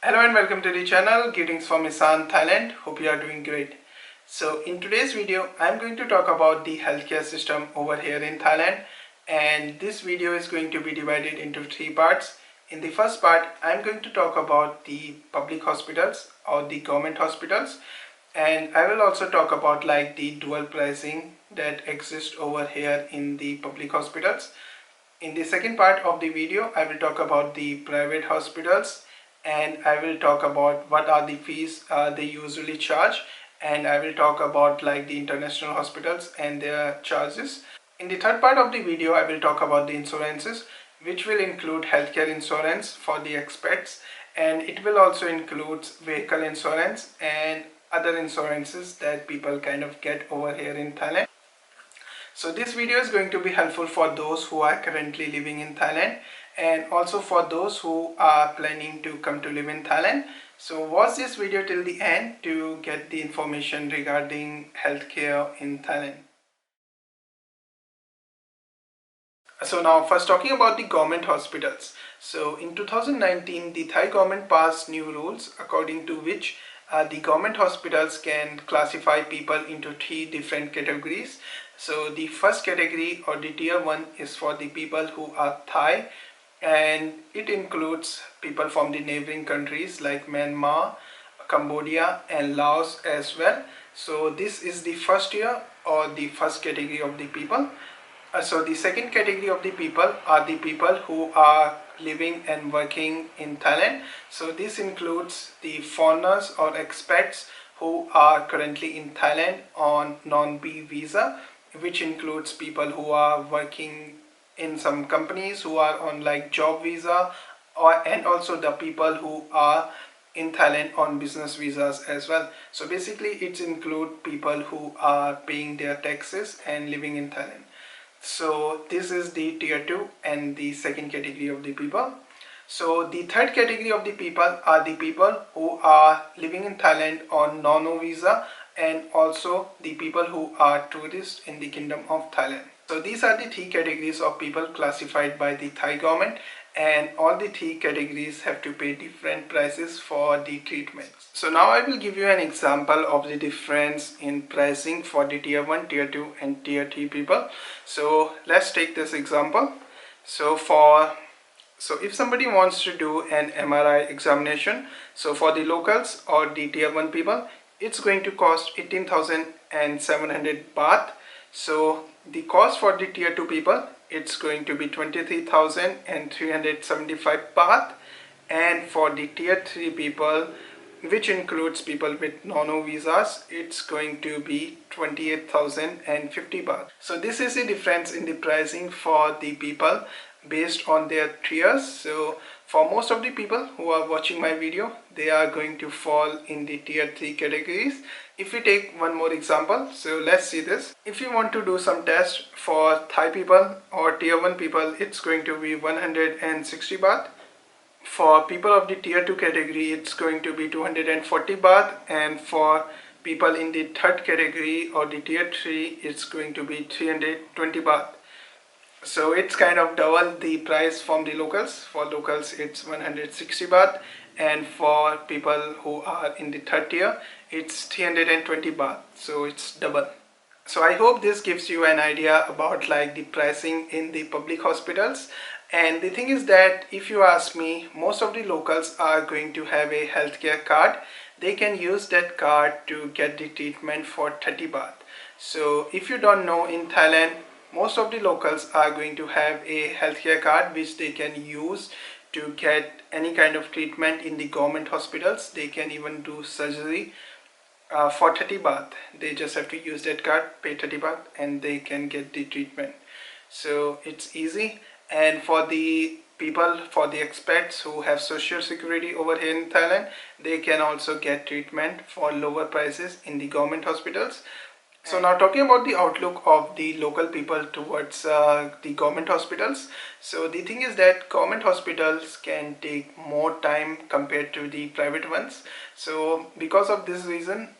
Hello and welcome to the channel. Greetings from Isan, Thailand. Hope you are doing great. So in today's video, I'm going to talk about the healthcare system over here in Thailand, and this video is going to be divided into three parts. In the first part, I'm going to talk about the public hospitals or the government hospitals, and I will also talk about like the dual pricing that exists over here in the public hospitals. In the second part of the video, I will talk about the private hospitals, and I will talk about what are the fees they usually charge, and I will talk about like the international hospitals and their charges. In the third part of the video, I will talk about the insurances, which will include healthcare insurance for the expats, and it will also include vehicle insurance and other insurances that people kind of get over here in Thailand. So this video is going to be helpful for those who are currently living in Thailand and also for those who are planning to come to live in Thailand. So watch this video till the end to get the information regarding healthcare in Thailand. So now first talking about the government hospitals. So in 2019, the Thai government passed new rules according to which the government hospitals can classify people into three different categories. So the first category or the tier 1 is for the people who are Thai, and it includes people from the neighboring countries like Myanmar, Cambodia and Laos as well. So this is the first tier or the first category of the people. So the second category of the people are the people who are living and working in Thailand. So this includes the foreigners or expats who are currently in Thailand on non-B visa, which includes people who are working in some companies who are on like job visa, and also the people who are in Thailand on business visas as well. So basically it includes people who are paying their taxes and living in Thailand. So this is the tier 2 and the second category of the people. So the third category of the people are the people who are living in Thailand on non-O visa, and also the people who are tourists in the Kingdom of Thailand. So these are the three categories of people classified by the Thai government, and all the three categories have to pay different prices for the treatment. So now I will give you an example of the difference in pricing for the tier 1, tier 2 and tier 3 people. So let's take this example. So if somebody wants to do an MRI examination, so for the locals or the tier 1 people, it's going to cost 18,700 baht. So the cost for the tier 2 people, it's going to be 23,375 baht, and for the tier 3 people, which includes people with non-O visas, it's going to be 28,050 baht. So this is the difference in the pricing for the people based on their tiers. So for most of the people who are watching my video, they are going to fall in the tier 3 categories. If we take one more example, so let's see this. If you want to do some test for Thai people or tier 1 people, it's going to be 160 baht. For people of the tier 2 category, it's going to be 240 baht, and for people in the third category or the tier 3, it's going to be 320 baht. So it's kind of double the price from the locals. For locals it's 160 baht, and for people who are in the third tier it's 320 baht, so it's double. So I hope this gives you an idea about like the pricing in the public hospitals. And the thing is that if you ask me, most of the locals are going to have a healthcare card. They can use that card to get the treatment for 30 baht. So if you don't know, in Thailand most of the locals are going to have a healthcare card which they can use to get any kind of treatment in the government hospitals. They can even do surgery for 30 baht. They just have to use that card, pay 30 baht, and they can get the treatment. So it's easy. And for the people, for the expats who have social security over here in Thailand, they can also get treatment for lower prices in the government hospitals. So now talking about the outlook of the local people towards the government hospitals. So the thing is that government hospitals can take more time compared to the private ones. So because of this reason,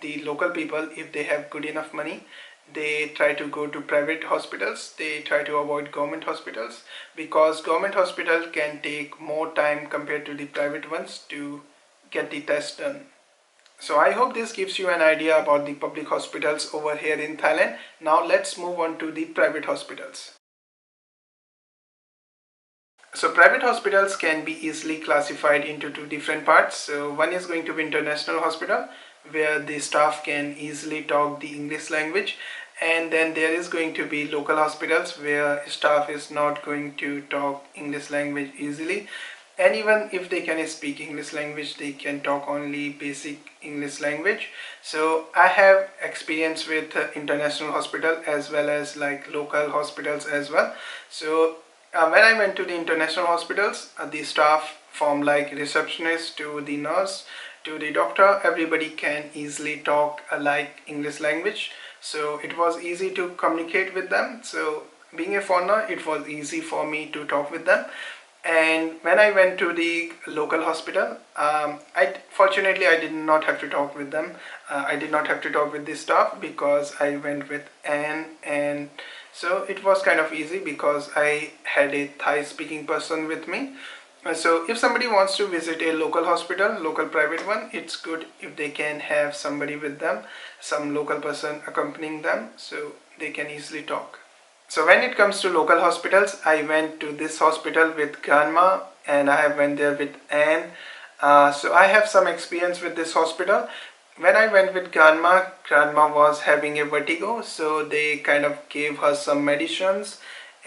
the local people, if they have good enough money, they try to go to private hospitals. They try to avoid government hospitals because government hospital can take more time compared to the private ones to get the test done. So I hope this gives you an idea about the public hospitals over here in Thailand. Now let's move on to the private hospitals. So private hospitals can be easily classified into two different parts. So one is going to be international hospital where the staff can easily talk the English language, and then there is going to be local hospitals where staff is not going to talk English language easily, and even if they can speak English language, they can talk only basic English language. So I have experience with international hospital as well as like local hospitals as well. So when I went to the international hospitals, the staff from like receptionist to the nurse to the doctor, everybody can easily talk like English language. So it was easy to communicate with them. So being a foreigner, it was easy for me to talk with them. And when I went to the local hospital, I fortunately I did not have to talk with them. I did not have to talk with the staff because I went with Anne, and so it was kind of easy because I had a Thai speaking person with me. So if somebody wants to visit a local hospital, local private one, it's good if they can have somebody with them, some local person accompanying them, so they can easily talk. So when it comes to local hospitals, I went to this hospital with grandma and I went there with Anne. So I have some experience with this hospital. When I went with grandma, grandma was having a vertigo, so they kind of gave her some medicines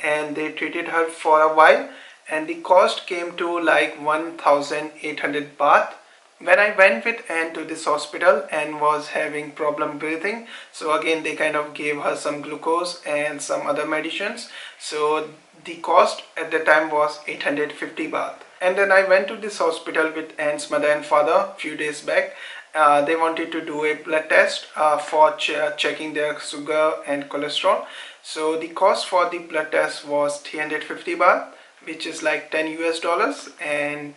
and they treated her for a while, and the cost came to like 1,800 baht. When I went with Anne to this hospital and was having problem breathing, so again they kind of gave her some glucose and some other medicines. So the cost at the time was 850 baht. And then I went to this hospital with Anne's mother and father few days back. They wanted to do a blood test for checking their sugar and cholesterol. So the cost for the blood test was 350 baht, which is like 10 US dollars, and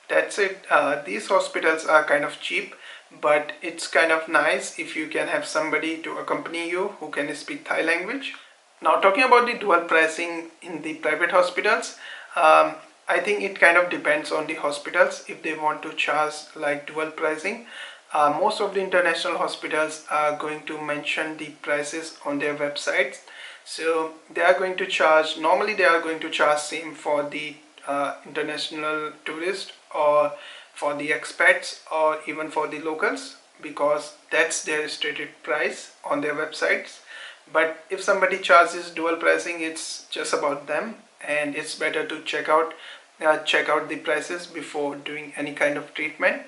that's it. These hospitals are kind of cheap, but it's kind of nice if you can have somebody to accompany you who can speak Thai language. Now, talking about the dual pricing in the private hospitals, I think it kind of depends on the hospitals if they want to charge like dual pricing. Most of the international hospitals are going to mention the prices on their websites. So they are going to charge, normally they are going to charge same for the international tourist or for the expats or even for the locals, because that's their stated price on their websites. But if somebody charges dual pricing, it's just about them, and it's better to check out the prices before doing any kind of treatment.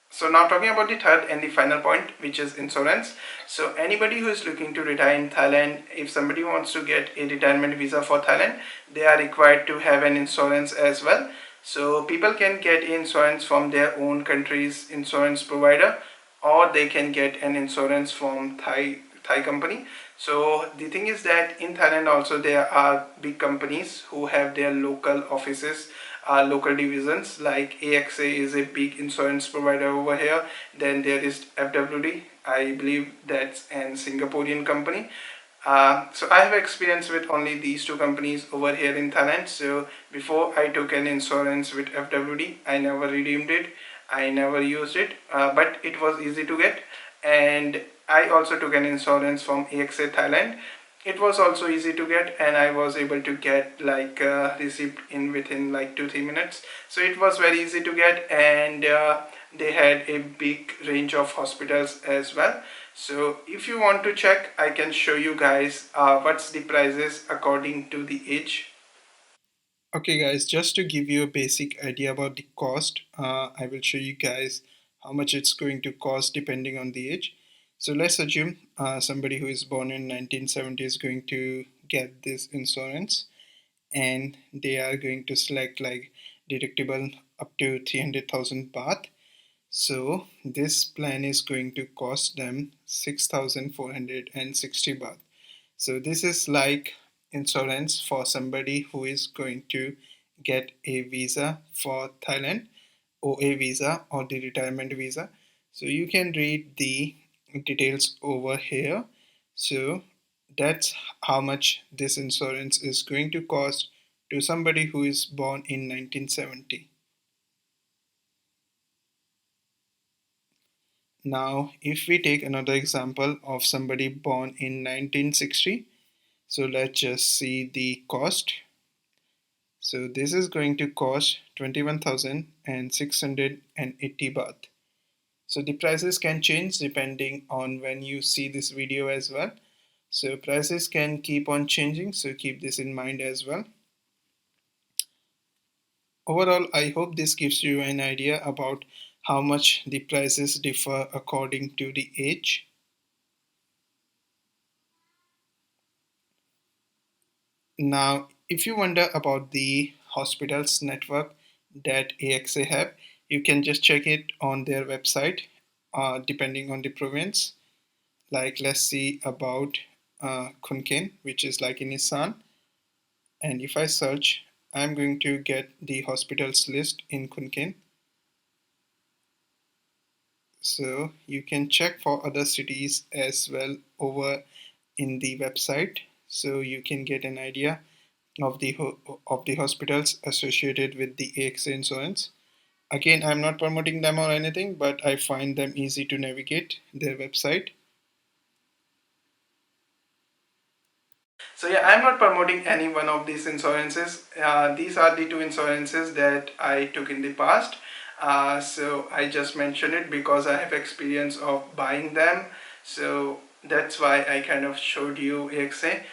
So now talking about the third and the final point, which is insurance. So anybody who is looking to retire in Thailand, if somebody wants to get a retirement visa for Thailand, they are required to have an insurance as well. So people can get insurance from their own country's insurance provider, or they can get an insurance from Thai company. So the thing is that in Thailand also there are big companies who have their local offices, local divisions. Like AXA is a big insurance provider over here. Then there is FWD, I believe that's an Singaporean company. So I have experience with only these two companies over here in Thailand. So before I took an insurance with FWD, I never redeemed it, I never used it, but it was easy to get. And I also took an insurance from AXA Thailand. It was also easy to get, and I was able to get like receipt in within like 2-3 minutes. So it was very easy to get, and they had a big range of hospitals as well. So if you want to check, I can show you guys what's the prices according to the age. Okay guys, just to give you a basic idea about the cost, I will show you guys how much it's going to cost depending on the age. So let's assume somebody who is born in 1970 is going to get this insurance, and they are going to select like deductible up to 300,000 baht. So this plan is going to cost them 6,460 baht. So this is like insurance for somebody who is going to get a visa for Thailand, or a visa or the retirement visa. So you can read the details over here. So that's how much this insurance is going to cost to somebody who is born in 1970. Now, if we take another example of somebody born in 1960, so let's just see the cost. So this is going to cost 21,680 baht. So the prices can change depending on when you see this video as well. So prices can keep on changing, so keep this in mind as well. Overall, I hope this gives you an idea about how much the prices differ according to the age. Now, if you wonder about the hospitals network that AXA have, you can just check it on their website, depending on the province. Like, let's see about Khon Kaen, which is like in Isan. And if I search, I'm going to get the hospitals list in Khon Kaen. So you can check for other cities as well over in the website, so you can get an idea of the hospitals associated with the AXA insurance. Again, I'm not promoting them or anything, but I find them easy to navigate their website. So yeah, I'm not promoting any one of these insurances. These are the two insurances that I took in the past. So I just mentioned it because I have experience of buying them. So that's why I kind of showed you AXA.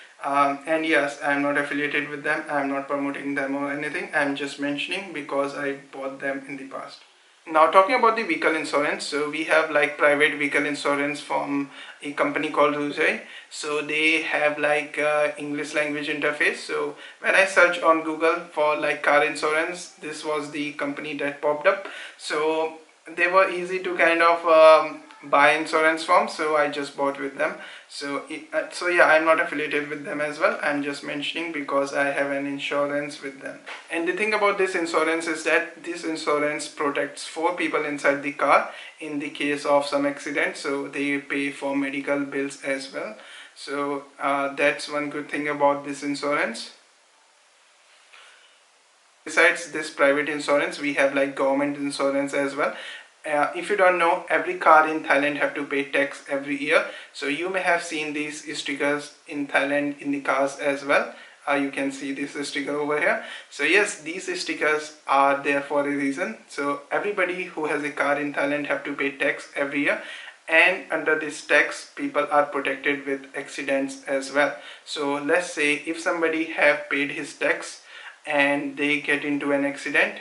And yes, I'm not affiliated with them. I'm not promoting them or anything. I'm just mentioning because I bought them in the past. Now talking about the vehicle insurance, so we have like private vehicle insurance from a company called Ruzai. So they have like English language interface. So when I search on Google for like car insurance, this was the company that popped up. So they were easy to kind of buy insurance from, so I just bought with them. So yeah, I'm not affiliated with them as well. I'm just mentioning because I have an insurance with them. And the thing about this insurance is that this insurance protects 4 people inside the car in the case of some accident, so they pay for medical bills as well. So that's one good thing about this insurance. Besides this private insurance, we have like government insurance as well. If you don't know, every car in Thailand have to pay tax every year. So you may have seen these stickers in Thailand in the cars as well. You can see this sticker over here. So yes, these stickers are there for a reason. So everybody who has a car in Thailand have to pay tax every year. And under this tax, people are protected with accidents as well. So let's say if somebody have paid his tax and they get into an accident,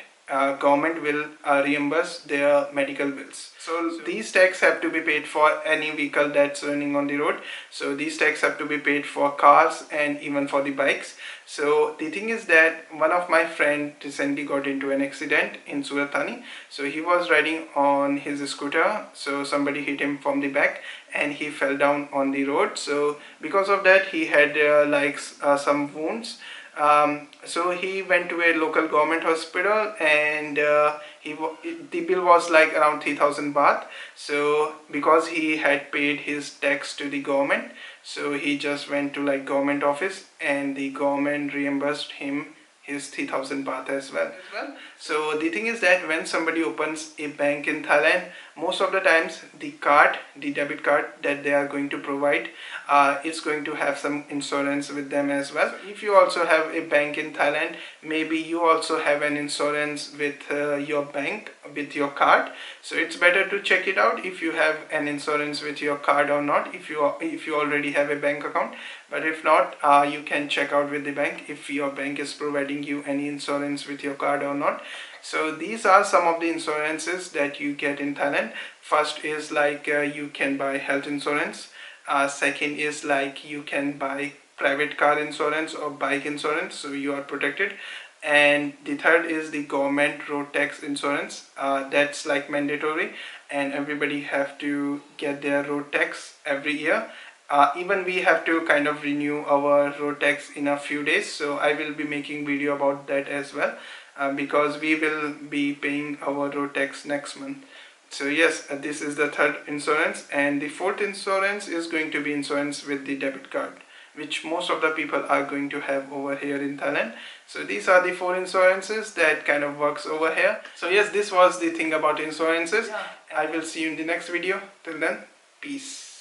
government will reimburse their medical bills. So these tax have to be paid for any vehicle that's running on the road. So these tax have to be paid for cars and even for the bikes. So the thing is that one of my friend recently got into an accident in Surat Thani. So he was riding on his scooter, so somebody hit him from the back and he fell down on the road. So because of that, he had some wounds. So he went to a local government hospital, and the bill was like around 3,000 baht. So because he had paid his tax to the government, so he just went to like government office and the government reimbursed him his 3,000 baht as well. So the thing is that when somebody opens a bank in Thailand, most of the times the debit card that they are going to provide is going to have some insurance with them as well. So if you also have a bank in Thailand, maybe you also have an insurance with your bank, with your card. So it's better to check it out if you have an insurance with your card or not, if you already have a bank account. But if not, you can check out with the bank if your bank is providing you any insurance with your card or not. So these are some of the insurances that you get in Thailand. First is like you can buy health insurance. Second is like you can buy private car insurance or bike insurance, so you are protected. And the third is the government road tax insurance. That's like mandatory, and everybody have to get their road tax every year. Even we have to kind of renew our road tax in a few days, so I will be making video about that as well, because we will be paying our road tax next month. So yes, this is the third insurance, and the fourth insurance is going to be insurance with the debit card, which most of the people are going to have over here in Thailand. So these are the four insurances that kind of works over here. So yes, this was the thing about insurances. I will see you in the next video. Till then, peace.